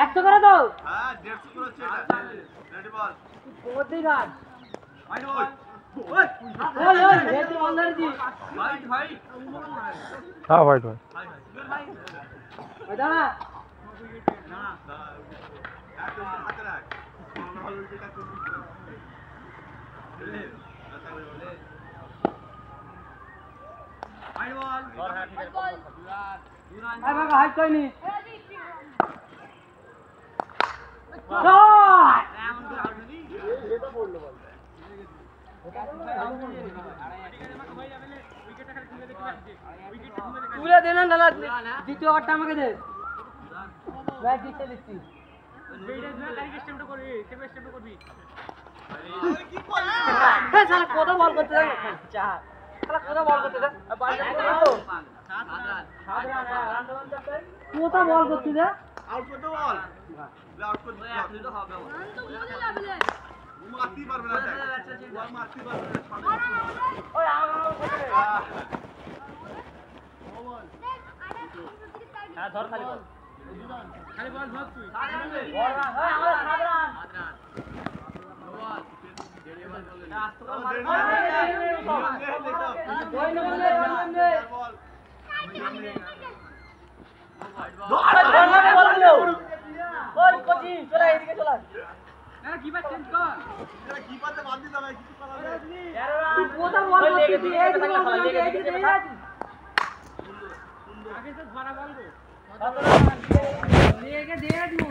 একশো করে দাও। হ্যাঁ 150 করে হচ্ছে এটা। রেডি বল। ওই রান। ওই ওই ওই রেডি বল ধরেছি। ভাই ভাই। হ্যাঁ ভাই ভাই। ওই দাঁড়া। না একদম হাতে রাখ। ভালো উল্টোটা করবি। লে আচ্ছা বলে। ভাই বল। বল। আরে বাবা হাইট কইনি। শট! এমন তো আউট নি। এটা বললো বল। তুলে দে না নালা দ্বিতীয় ওভারটা আমাকে দে। ম্যাচ জিতে দিচ্ছি। কি করলি? এই শালা কোথা বল করতে যাবে? চার। শালা কোথা বল করতে যা? কোথা বল করতে যা? আউট করতে বল। আউট করতে বল। এক মিনিট হবে। মারতে পারবে না দেখ। বল মারতে পারবে না। ওই আউট করতে। হ্যাঁ ধর খালি বল। খালি বল ধর তুই। বল রান। ওই আমাদের 7 রান। বল। রাস্তা বল। মার। বল। ওই কোচি চলে এদিকে চলে। কিপার চেঞ্জ কর। এটা কিপারতে বাদ দিতে হবে কিছু করা যাবে না। তুই কোথা বল করতে তুই এই দিকে আগে তো ধরা বল গো। লেগে দিয়ে দিও।